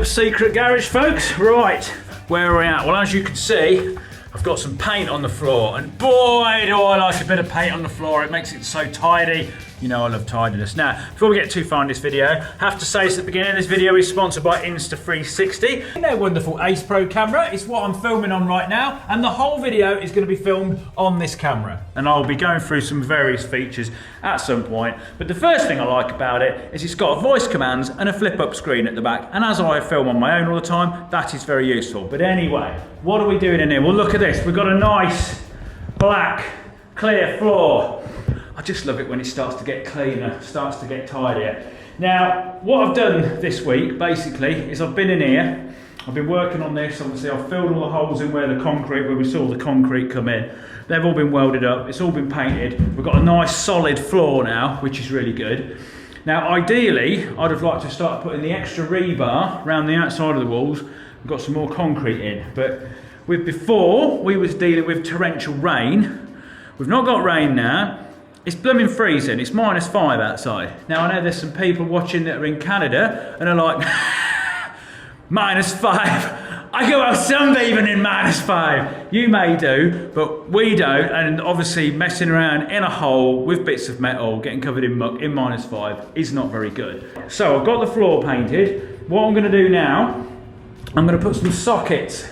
up secret garage, folks. Right, where are we at? Well, as you can see, I've got some paint on the floor, and boy, do I like a bit of paint on the floor. It makes it so tidy. You know I love tidiness. Now, before we get too far in this video, I have to say at the beginning, this video is sponsored by Insta360. Their wonderful Ace Pro camera. It's what I'm filming on right now, and the whole video is going to be filmed on this camera. And I'll be going through some various features at some point. But the first thing I like about it is it's got voice commands and a flip-up screen at the back. And as I film on my own all the time, that is very useful. But anyway, what are we doing in here? Well, look at this. We've got a nice black clear floor. I just love it when it starts to get cleaner, starts to get tidier. Now, what I've done this week, basically, is I've been in here, I've been working on this, obviously I've filled all the holes in where we saw the concrete come in. They've all been welded up, it's all been painted. We've got a nice solid floor now, which is really good. Now, ideally, I'd have liked to start putting the extra rebar around the outside of the walls. We've got some more concrete in, but before, we was dealing with torrential rain. We've not got rain now. It's blooming freezing, it's -5 outside. Now I know there's some people watching that are in Canada and are like, -5, I go out sunbathing in -5. You may do, but we don't, and obviously messing around in a hole with bits of metal, getting covered in muck in -5 is not very good. So I've got the floor painted. What I'm gonna do now, I'm gonna put some sockets.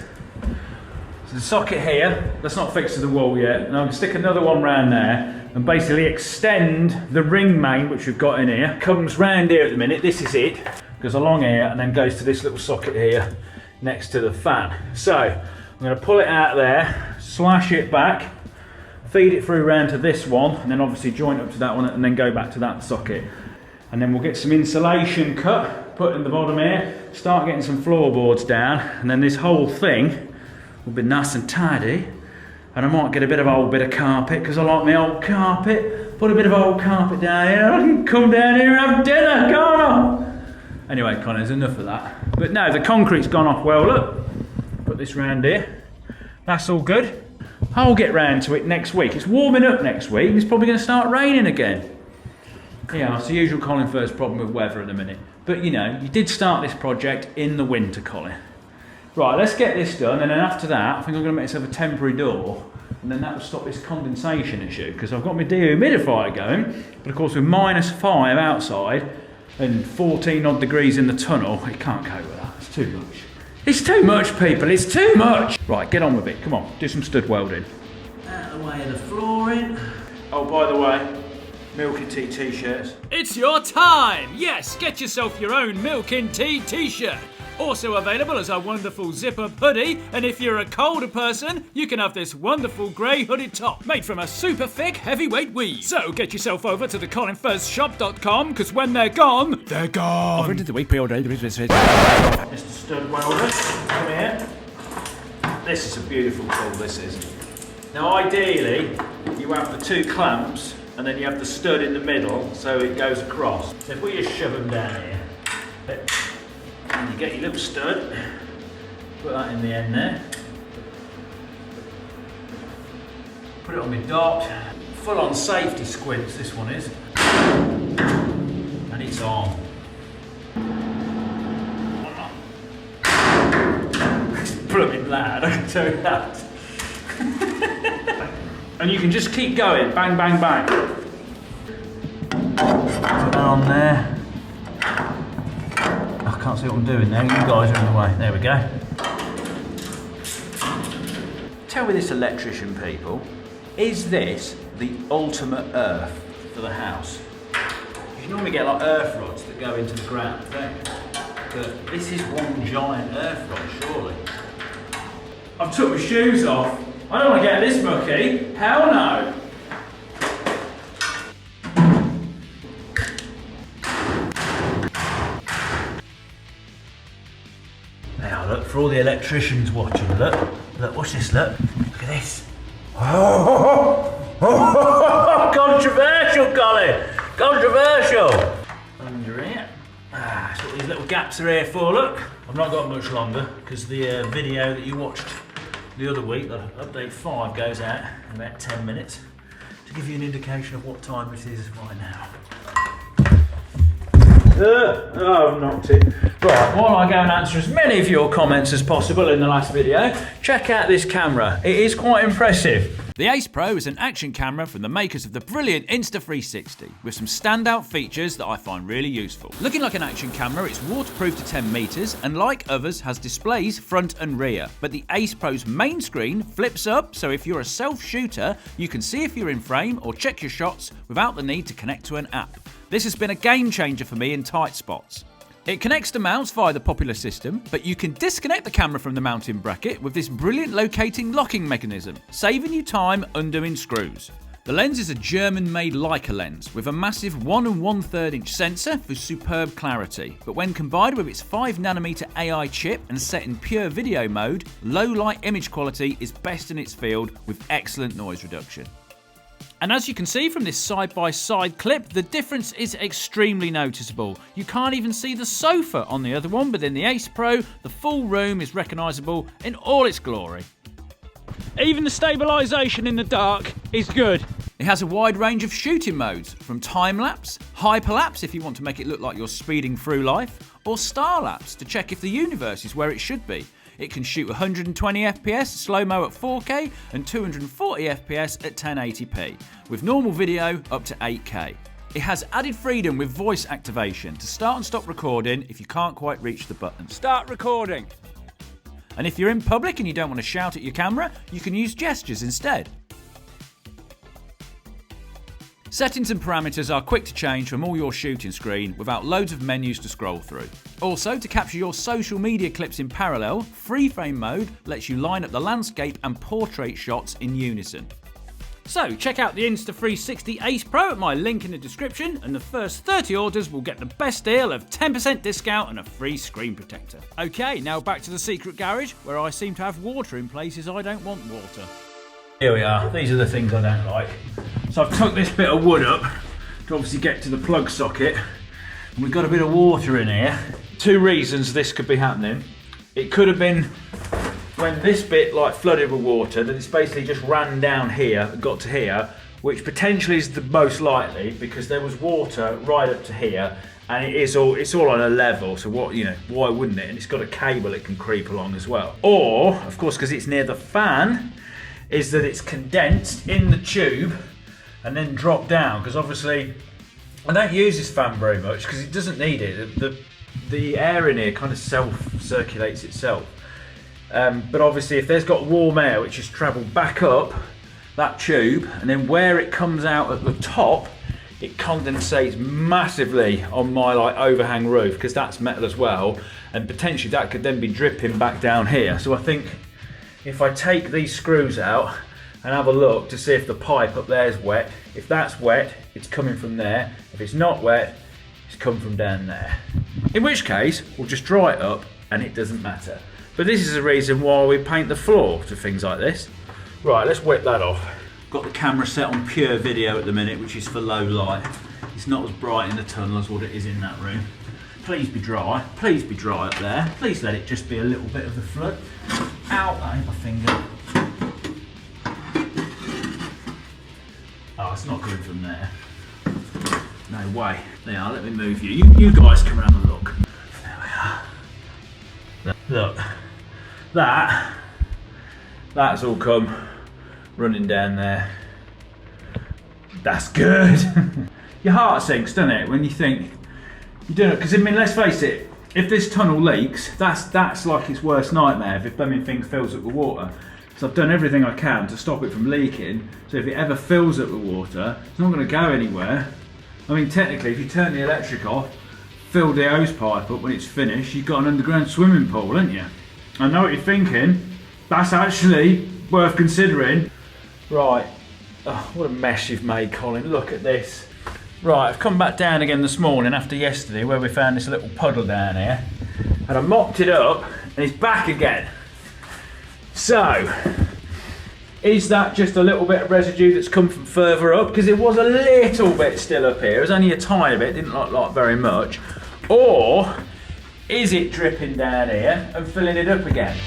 So the socket here, that's not fixed to the wall yet, and I'm gonna stick another one round there, and basically extend the ring main which we've got in here. Comes round here at the minute, this is it, goes along here and then goes to this little socket here next to the fan. So I'm going to pull it out there, slash it back, feed it through round to this one, and then obviously joint up to that one and then go back to that socket. And then we'll get some insulation cut, put in the bottom here, start getting some floorboards down, and then this whole thing will be nice and tidy. And I might get a bit of carpet, because I like my old carpet. Put a bit of old carpet down here. I can come down here and have dinner, can't I? Anyway, Connor, there's enough of that. But no, the concrete's gone off well, look. Put this round here. That's all good. I'll get round to it next week. It's warming up next week. It's probably going to start raining again. Yeah, it's the usual ColinFurze problem with weather at the minute. But you know, you did start this project in the winter, Colin. Right, let's get this done, and then after that, I think I'm going to make myself a temporary door, and then that will stop this condensation issue, because I've got my dehumidifier going, but of course with -5 outside and 14 odd degrees in the tunnel, it can't cope with that. It's too much. It's too much, people, it's too much! Right, get on with it, come on, do some stud welding. Out of the way of the flooring. Oh, by the way, Milk and Tea t-shirts. It's your time! Yes, get yourself your own Milk and Tea t-shirt. Also available as a wonderful zip-up hoodie, and if you're a colder person, you can have this wonderful grey hooded top made from a super thick heavyweight weave. So get yourself over to the ColinFurzeShop.com, because when they're gone, they're gone. Over to the week pre-order. Mr. Stud Welder, come here. This is a beautiful tool, this is. Now ideally, you have the 2 clamps, and then you have the stud in the middle, so it goes across. So if we just shove them down here, and you get your little stud, put that in the end there, put it on my dot, full on safety squints this one is, and it's on. It's blooming loud, I can tell you that. And you can just keep going, bang, bang, bang. Put that on there. I can't see what I'm doing there, you guys are in the way. There we go. Tell me this, electrician people, is this the ultimate earth for the house? You normally get like earth rods that go into the ground, don't you? But this is one giant earth rod, surely. I've took my shoes off. I don't want to get this mucky. Hell no. Now look, for all the electricians watching, look, watch this, look at this. Oh, controversial, Colin, controversial. Under here, that's what these little gaps are here for, look. I've not got much longer, because the video that you watched the other week, the update 5 goes out in about 10 minutes, to give you an indication of what time it is right now. Oh, I've knocked it. Right, while I go and answer as many of your comments as possible in the last video, check out this camera. It is quite impressive. The Ace Pro is an action camera from the makers of the brilliant Insta360 with some standout features that I find really useful. Looking like an action camera, it's waterproof to 10 meters and like others has displays front and rear. But the Ace Pro's main screen flips up, so if you're a self shooter, you can see if you're in frame or check your shots without the need to connect to an app. This has been a game changer for me in tight spots. It connects to mounts via the popular system, but you can disconnect the camera from the mounting bracket with this brilliant locating locking mechanism, saving you time undoing screws. The lens is a German-made Leica lens with a massive 1 1/3 inch sensor for superb clarity, but when combined with its 5nm AI chip and set in pure video mode, low light image quality is best in its field with excellent noise reduction. And as you can see from this side-by-side clip, the difference is extremely noticeable. You can't even see the sofa on the other one, but in the Ace Pro, the full room is recognisable in all its glory. Even the stabilisation in the dark is good. It has a wide range of shooting modes, from time-lapse, hyperlapse if you want to make it look like you're speeding through life, or star-lapse to check if the universe is where it should be. It can shoot 120 FPS slow-mo at 4K and 240 FPS at 1080p, with normal video up to 8K. It has added freedom with voice activation to start and stop recording if you can't quite reach the button. Start recording! And if you're in public and you don't want to shout at your camera, you can use gestures instead. Settings and parameters are quick to change from all your shooting screen without loads of menus to scroll through. Also, to capture your social media clips in parallel, free frame mode lets you line up the landscape and portrait shots in unison. So check out the Insta360 Ace Pro at my link in the description, and the first 30 orders will get the best deal of 10% discount and a free screen protector. Okay, now back to the secret garage where I seem to have water in places I don't want water. Here we are, these are the things I don't like. So I've took this bit of wood up to obviously get to the plug socket, and we've got a bit of water in here. Two reasons this could be happening. It could have been when this bit like flooded with water, that it's basically just ran down here and got to here, which potentially is the most likely because there was water right up to here, and it's all on a level, so why wouldn't it? And it's got a cable it can creep along as well. Or, of course, because it's near the fan, is that it's condensed in the tube and then dropped down, because obviously I don't use this fan very much because it doesn't need it. The air in here kind of self-circulates itself. But obviously if there's got warm air which has travelled back up that tube, and then where it comes out at the top, it condensates massively on my overhang roof, because that's metal as well, and potentially that could then be dripping back down here. So I think if I take these screws out and have a look to see if the pipe up there is wet, if that's wet, it's coming from there. If it's not wet, it's come from down there. In which case, we'll just dry it up and it doesn't matter. But this is the reason why we paint the floor to things like this. Right, let's whip that off. Got the camera set on pure video at the minute, which is for low light. It's not as bright in the tunnel as what it is in that room. Please be dry up there. Please let it just be a little bit of the flood. Ow, that ain't my finger. Oh, it's not coming from there. No way. There, let me move you. You guys come and have a look. There we are. Look. That's all come running down there. That's good. Your heart sinks, doesn't it, when you think you don't know, because I mean, let's face it, if this tunnel leaks, that's like its worst nightmare, if blooming thing fills up with water. So I've done everything I can to stop it from leaking, so if it ever fills up with water, it's not going to go anywhere. I mean, technically, if you turn the electric off, fill the hose pipe up when it's finished, you've got an underground swimming pool, haven't you? I know what you're thinking, that's actually worth considering. Right, oh, what a mess you've made, Colin, look at this. Right, I've come back down again this morning after yesterday where we found this little puddle down here, and I mopped it up and it's back again. So, is that just a little bit of residue that's come from further up? Because it was a little bit still up here, it was only a tiny bit, didn't look like very much. Or is it dripping down here and filling it up again?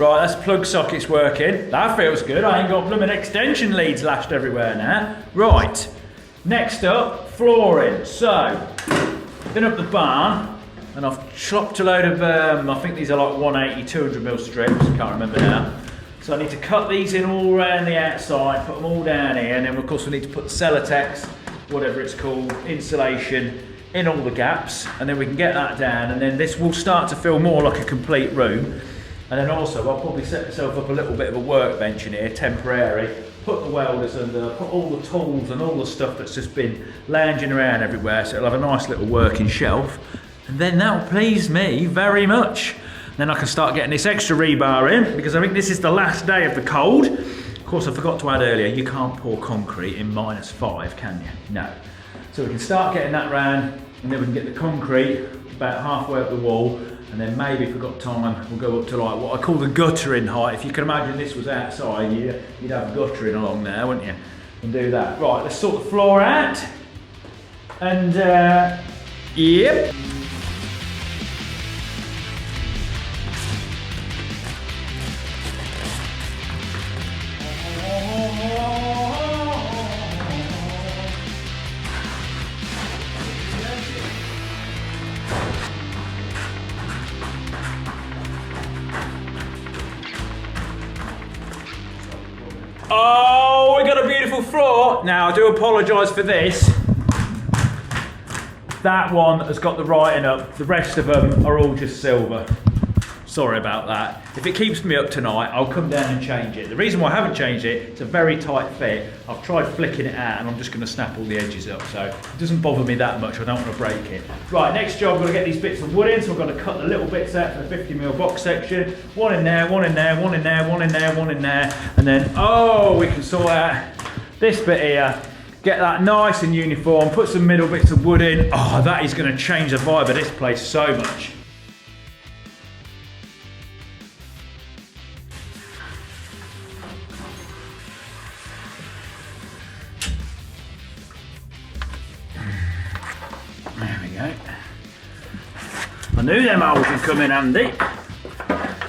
Right, that's plug sockets working. That feels good. I ain't got blooming extension leads lashed everywhere now. Right, next up, flooring. So, been up the barn and I've chopped a load of, I think these are like 180, 200mm strips, can't remember now. So I need to cut these in all around the outside, put them all down here, and then of course we need to put the Celotex, whatever it's called, insulation in all the gaps, and then we can get that down, and then this will start to feel more like a complete room. And then also I'll probably set myself up a little bit of a workbench in here, temporary, put the welders under, put all the tools and all the stuff that's just been lounging around everywhere, so it'll have a nice little working shelf, and then that'll please me very much. Then I can start getting this extra rebar in, because I think this is the last day of the cold. Of course, I forgot to add earlier, you can't pour concrete in -5, can you? No. So we can start getting that round, and then we can get the concrete about halfway up the wall, and then maybe if we've got time, we'll go up to like what I call the guttering height. If you can imagine this was outside, you'd have guttering along there, wouldn't you? And do that. Right, let's sort the floor out. And, yep. Oh, we got a beautiful floor. Now, I do apologise for this. That one has got the writing up. The rest of them are all just silver. Sorry about that. If it keeps me up tonight, I'll come down and change it. The reason why I haven't changed it, it's a very tight fit. I've tried flicking it out and I'm just going to snap all the edges up. So it doesn't bother me that much. I don't want to break it. Right, next job, we're going to get these bits of wood in. So we're going to cut the little bits out for the 50mm box section. One in there, one in there, one in there, one in there, one in there. And then, oh, we can sort out this bit here. Get that nice and uniform. Put some middle bits of wood in. Oh, that is going to change the vibe of this place so much. There we go. I knew them holes would come in handy.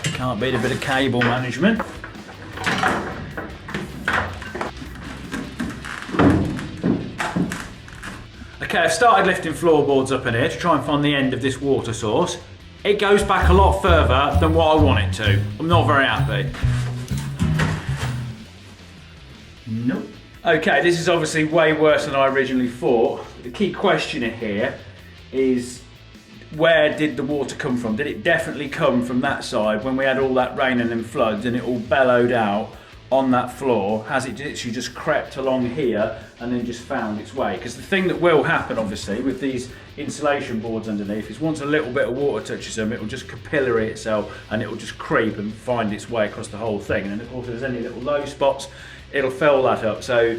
Can't beat a bit of cable management. Okay, I've started lifting floorboards up in here to try and find the end of this water source. It goes back a lot further than what I want it to. I'm not very happy. Nope. Okay, this is obviously way worse than I originally thought. The key question here is, where did the water come from? Did it definitely come from that side when we had all that rain and then floods and it all bellowed out on that floor? Has it literally just crept along here and then just found its way? Because the thing that will happen obviously with these insulation boards underneath is once a little bit of water touches them, it will just capillary itself and it will just creep and find its way across the whole thing. And then of course if there's any little low spots, it'll fill that up. So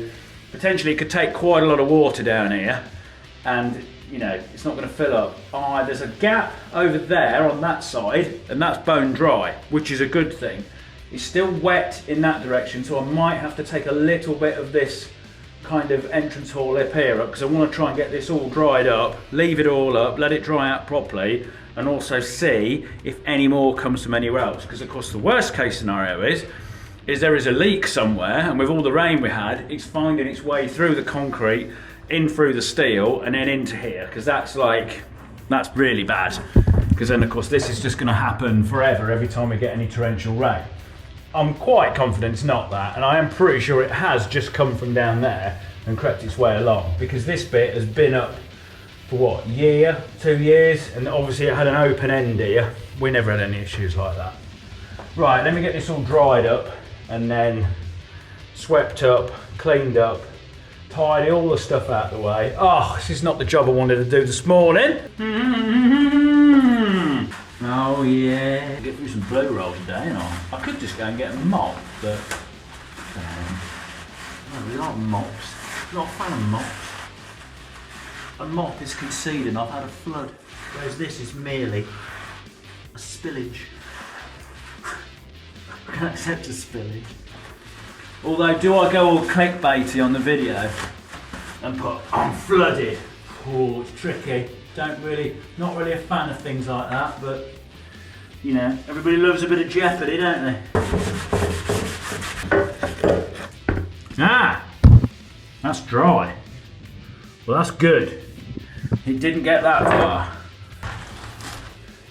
potentially it could take quite a lot of water down here, and you know, it's not going to fill up. There's a gap over there on that side, and that's bone dry, which is a good thing. It's still wet in that direction, so I might have to take a little bit of this kind of entrance hall lip here up, because I want to try and get this all dried up, leave it all up, let it dry out properly, and also see if any more comes from anywhere else. Because of course the worst case scenario is there is a leak somewhere, and with all the rain we had, it's finding its way through the concrete, in through the steel, and then into here, because that's really bad. Because then of course this is just going to happen forever every time we get any torrential rain. I'm quite confident it's not that, and I am pretty sure it has just come from down there and crept its way along, because this bit has been up for what, year, 2 years, and obviously it had an open end here. We never had any issues like that. Right, let me get this all dried up and then swept up, cleaned up, tidy all the stuff out of the way. Oh, this is not the job I wanted to do this morning. Oh yeah. Get through some blue roll today, you know. I could just go and get a mop, but I really like mops. Not a fan of mops. A mop is conceding I've had a flood, whereas this is merely a spillage. I can accept a spillage. Although, do I go all clickbaity on the video and put, I'm flooded? Oh, it's tricky. Not really a fan of things like that, but You know, everybody loves a bit of jeopardy, don't they? Ah! That's dry. Well, that's good. It didn't get that far.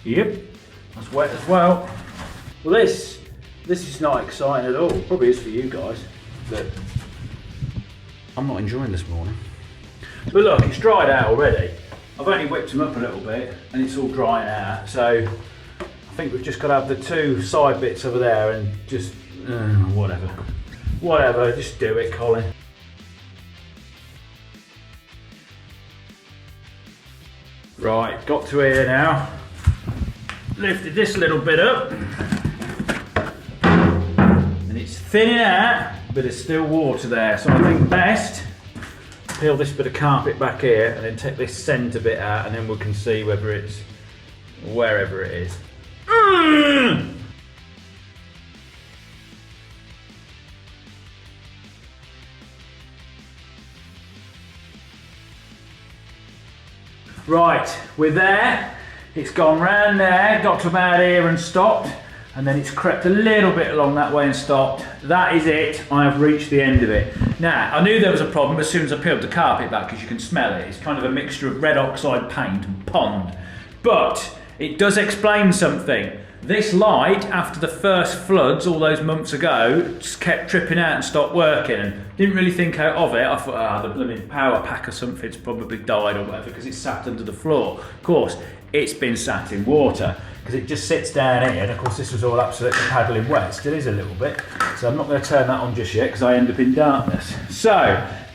Yep, that's wet as well. Well, this is not exciting at all. Probably is for you guys, but I'm not enjoying this morning. But look, it's dried out already. I've only whipped them up a little bit and it's all drying out. So I think we've just got to have the two side bits over there and just, whatever. Whatever, just do it, Colin. Right, got to here now. Lifted this little bit up. And it's thinning out, but there's still water there. So I think best, peel this bit of carpet back here and then take this centre bit out and then we can see whether it's, wherever it is. Right, we're there. It's gone round there, got to about here and stopped, and then it's crept a little bit along that way and stopped. That is it. I have reached the end of it. Now, I knew there was a problem as soon as I peeled the carpet back because you can smell it. It's kind of a mixture of red oxide paint and pond. But it does explain something. This light, after the first floods all those months ago, just kept tripping out and stopped working and didn't really think out of it. I thought, the blooming power pack or something's probably died or whatever because it's sat under the floor. Of course, it's been sat in water because it just sits down here, and of course this was all absolutely paddling wet. Still is a little bit, so I'm not going to turn that on just yet because I end up in darkness. So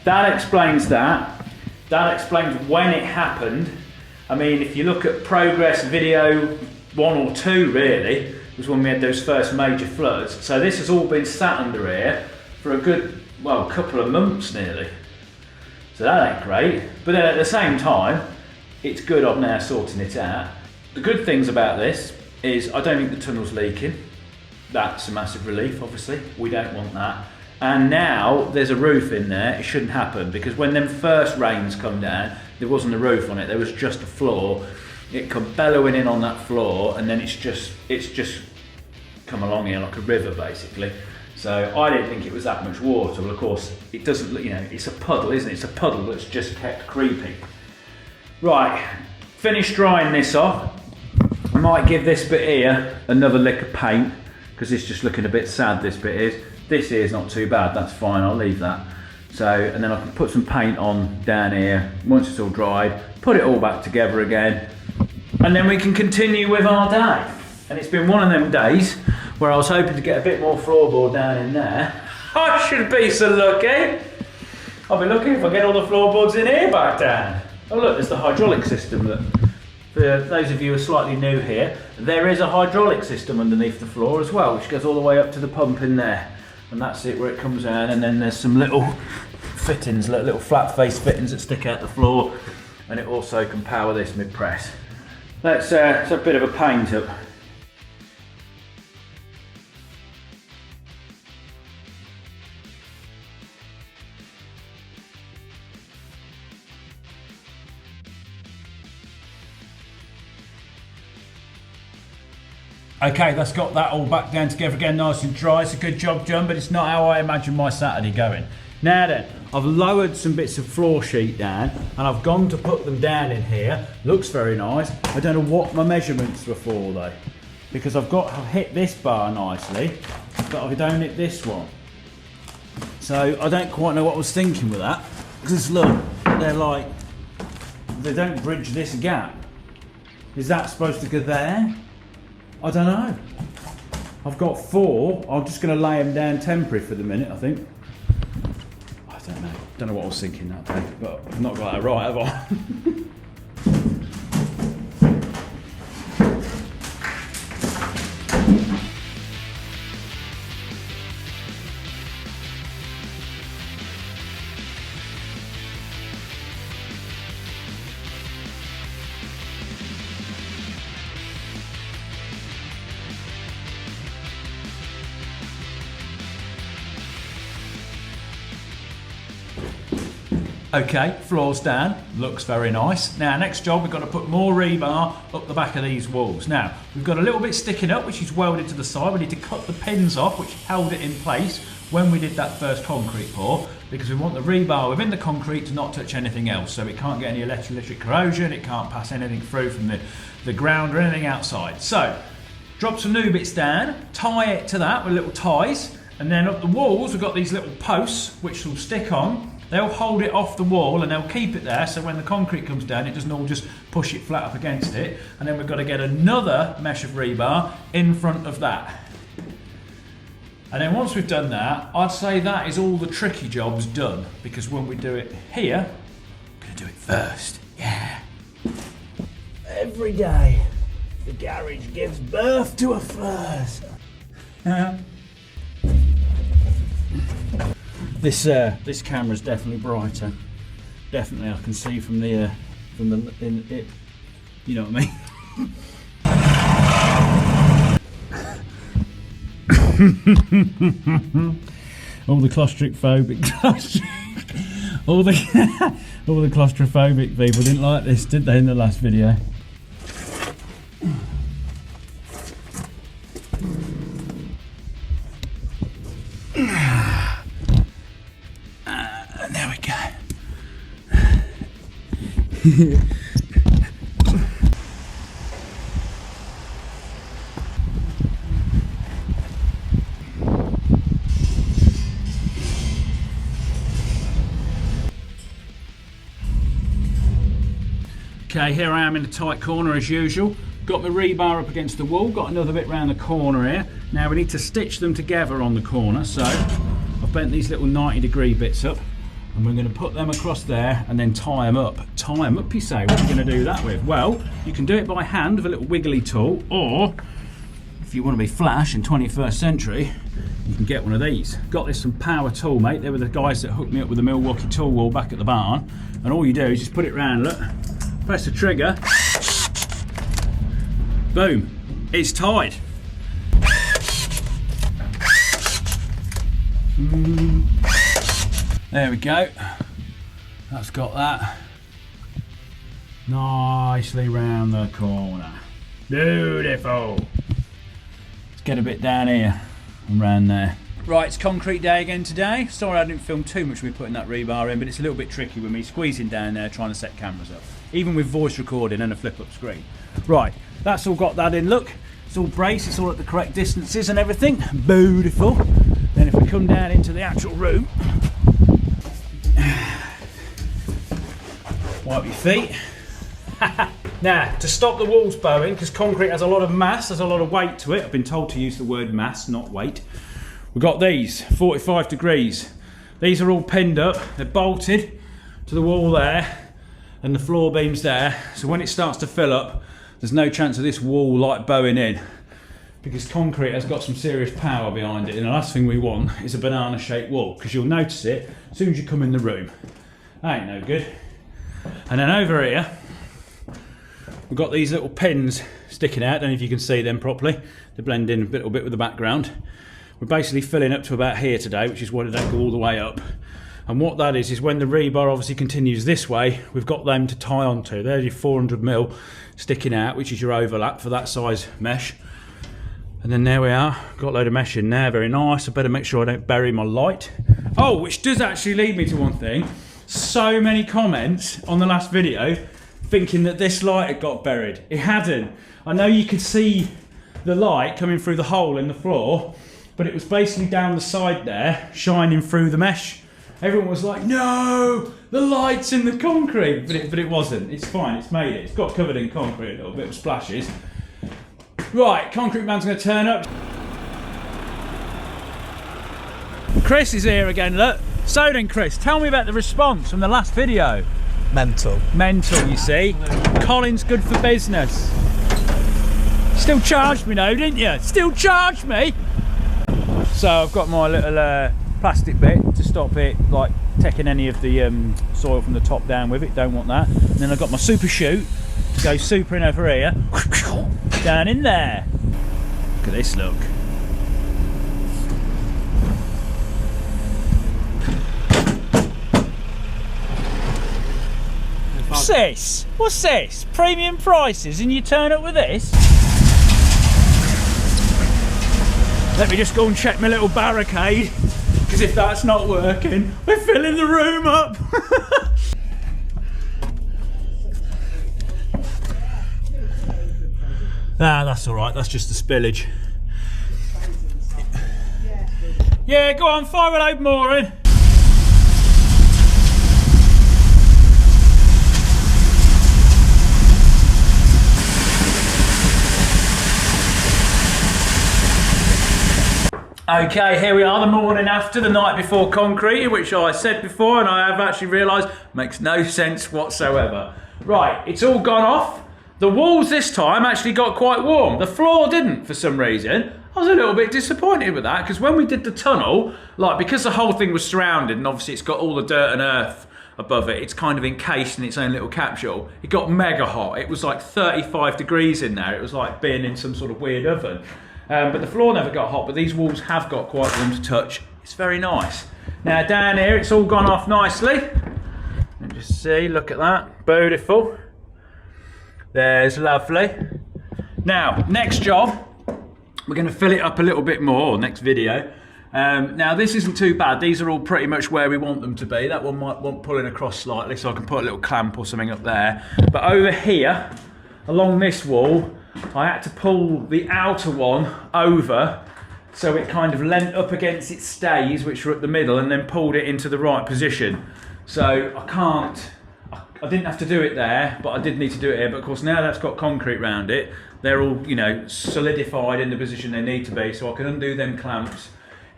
that explains that. That explains when it happened. I mean, if you look at progress video 1 or 2 really, was when we had those first major floods. So this has all been sat under here for a good, well, couple of months nearly. So that ain't great. But then at the same time, it's good I'm now sorting it out. The good things about this is I don't think the tunnel's leaking. That's a massive relief, obviously. We don't want that. And now there's a roof in there. It shouldn't happen because when them first rains come down, there wasn't a roof on it, there was just a floor. It come bellowing in on that floor and then it's just come along here like a river basically. So I didn't think it was that much water. Well, of course, it doesn't look, you know, it's a puddle, isn't it? It's a puddle that's just kept creeping. Right, finished drying this off. I might give this bit here another lick of paint because it's just looking a bit sad, this bit is. This here is not too bad, that's fine, I'll leave that. So, and then I can put some paint on down here once it's all dried, put it all back together again, and then we can continue with our day. And it's been one of them days where I was hoping to get a bit more floorboard down in there. I should be so lucky. I'll be lucky if I get all the floorboards in here back down. Oh look, there's the hydraulic system. That, for those of you who are slightly new here, there is a hydraulic system underneath the floor as well, which goes all the way up to the pump in there. And that's it where it comes down, and then there's some little fittings, little flat face fittings that stick out the floor, and it also can power this mid-press. Let's have a bit of a paint up. Okay, that's got that all back down together again, nice and dry. It's a good job done, but it's not how I imagine my Saturday going. Now then, I've lowered some bits of floor sheet down and I've gone to put them down in here. Looks very nice. I don't know what my measurements were for though, because I've hit this bar nicely, but I don't hit this one. So I don't quite know what I was thinking with that, because look, they're like, they don't bridge this gap. Is that supposed to go there? I don't know. I've got 4. I'm just going to lay them down temporary for the minute, I think. I don't know. Don't know what I was thinking that day, but I've not got that right, have I? Okay, floor's down, looks very nice. Now next job, we've got to put more rebar up the back of these walls. Now, we've got a little bit sticking up, which is welded to the side. We need to cut the pins off, which held it in place when we did that first concrete pour, because we want the rebar within the concrete to not touch anything else. So it can't get any electric corrosion, it can't pass anything through from the ground or anything outside. So, drop some new bits down, tie it to that with little ties, and then up the walls we've got these little posts which will stick on. They'll hold it off the wall and they'll keep it there, so when the concrete comes down it doesn't all just push it flat up against it. And then we've got to get another mesh of rebar in front of that. And then once we've done that, I'd say that is all the tricky jobs done, because when we do it here, I'm going to do it first. Yeah. Every day the garage gives birth to a Furze. This camera's definitely brighter. Definitely, I can see from the it. You know what I mean? All the claustrophobic, all the claustrophobic people didn't like this, did they? In the last video. There we go. Okay, here I am in a tight corner as usual. Got my rebar up against the wall, got another bit round the corner here. Now we need to stitch them together on the corner, so I've bent these little 90-degree bits up, and we're going to put them across there and then tie them up. Tie them up, you say? What are you going to do that with? Well, you can do it by hand with a little wiggly tool, or if you want to be flash in 21st century, you can get one of these. Got this from Power Tool, mate. They were the guys that hooked me up with the Milwaukee tool wall back at the barn. And all you do is just put it round, look, press the trigger, boom, it's tied. There we go. That's got that nicely round the corner. Beautiful. Let's get a bit down here and round there. Right, it's concrete day again today. Sorry I didn't film too much with me putting that rebar in, but it's a little bit tricky with me squeezing down there trying to set cameras up, even with voice recording and a flip-up screen. Right, that's all got that in. Look, it's all braced, it's all at the correct distances and everything. Beautiful. Then if we come down into the actual room, wipe your feet. Now, to stop the walls bowing, because concrete has a lot of mass, there's a lot of weight to it. I've been told to use the word mass, not weight. We've got these, 45 degrees. These are all pinned up, they're bolted to the wall there, and the floor beams there. So when it starts to fill up, there's no chance of this wall like bowing in, because concrete has got some serious power behind it. And the last thing we want is a banana shaped wall, because you'll notice it as soon as you come in the room. That ain't no good. And then over here, we've got these little pins sticking out. I don't know if you can see them properly. They blend in a little bit with the background. We're basically filling up to about here today, which is why they don't go all the way up. And what that is when the rebar obviously continues this way, we've got them to tie onto. There's your 400mm sticking out, which is your overlap for that size mesh. And then there we are, got a load of mesh in there, very nice. I better make sure I don't bury my light. Oh, which does actually lead me to one thing. So many comments on the last video thinking that this light had got buried. It hadn't. I know you could see the light coming through the hole in the floor, but it was basically down the side there, shining through the mesh. Everyone was like, no, the light's in the concrete, but it wasn't. It's fine, it's made it. It's got covered in concrete, a little bit of splashes. Right, concrete man's gonna turn up. Chris is here again, look. So then, Chris, tell me about the response from the last video. Mental. Mental, you see. Colin's good for business. Still charged me though, didn't you? Still charged me. So I've got my little plastic bit to stop it like taking any of the soil from the top down with it. Don't want that. And then I've got my super chute to go super in over here, down in there. Look at this, look. What's this? What's this? Premium prices and you turn up with this? Let me just go and check my little barricade, because if that's not working, we're filling the room up. Ah, that's all right. That's just the spillage. Yeah, go on, fire a load more in. Okay, here we are, the morning after, the night before concrete, which I said before and I have actually realised makes no sense whatsoever. Right, it's all gone off. The walls this time actually got quite warm. The floor didn't for some reason. I was a little bit disappointed with that, because when we did the tunnel, like, because the whole thing was surrounded and obviously it's got all the dirt and earth above it, it's kind of encased in its own little capsule. It got mega hot. It was like 35 degrees in there. It was like being in some sort of weird oven. But the floor never got hot, but these walls have got quite warm to touch. It's very nice. Now down here, it's all gone off nicely. Let me just see, look at that, beautiful. There's lovely. Now, next job, we're going to fill it up a little bit more, next video. Now this isn't too bad, these are all pretty much where we want them to be. That one might want pulling across slightly, so I can put a little clamp or something up there. But over here, along this wall, I had to pull the outer one over so it kind of leant up against its stays, which were at the middle, and then pulled it into the right position. So I didn't have to do it there, but I did need to do it here. But of course now that's got concrete around it, they're all, you know, solidified in the position they need to be, so I can undo them clamps,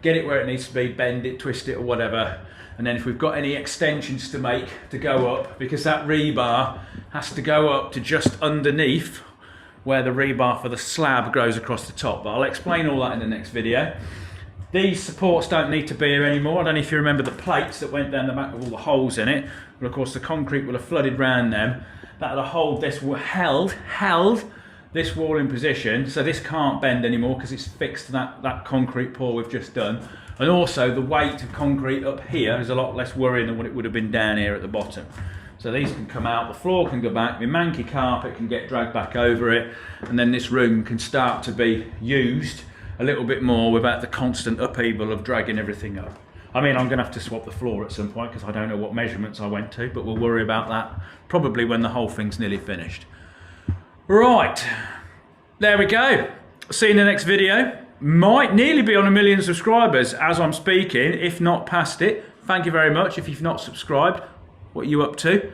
get it where it needs to be, bend it, twist it or whatever. And then if we've got any extensions to make to go up, because that rebar has to go up to just underneath where the rebar for the slab goes across the top. But I'll explain all that in the next video. These supports don't need to be here anymore. I don't know if you remember the plates that went down the back with all the holes in it. But of course the concrete will have flooded round them. That'll hold this, held this wall in position, so this can't bend anymore because it's fixed to that concrete pour we've just done. And also the weight of concrete up here is a lot less worrying than what it would have been down here at the bottom. So these can come out, the floor can go back, the manky carpet can get dragged back over it, and then this room can start to be used a little bit more without the constant upheaval of dragging everything up. I mean, I'm going to have to swap the floor at some point because I don't know what measurements I went to, but we'll worry about that probably when the whole thing's nearly finished. Right, there we go. See you in the next video. Might nearly be on 1 million subscribers as I'm speaking, if not past it. Thank you very much. If you've not subscribed, what are you up to?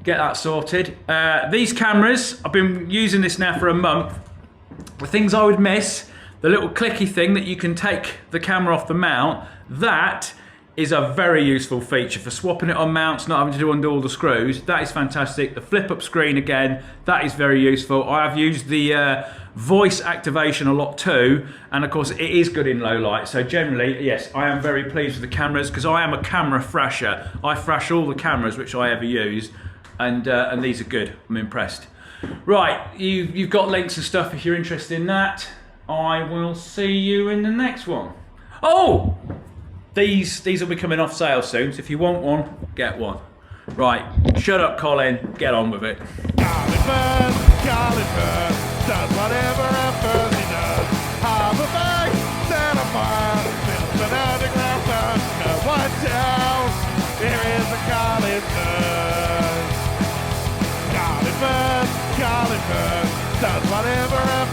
Get that sorted. These cameras, I've been using this now for a month. The things I would miss, the little clicky thing that you can take the camera off the mount, that is a very useful feature for swapping it on mounts, not having to undo all the screws. That is fantastic. The flip up screen again, that is very useful. I have used the voice activation a lot too, and of course it is good in low light. So generally, yes, I am very pleased with the cameras because I am a camera thrasher. I thrash all the cameras which I ever use, and these are good. I'm impressed. Right, you've got links and stuff if you're interested in that. I will see you in the next one. Oh! These will be coming off sale soon, so if you want one, get one. Right, shut up, Colin. Get on with it. ColinFurze does whatever a fuzzy does. Have a bag, set a fire, build an underground thunder. What else? There is a ColinFurze. ColinFurze does whatever a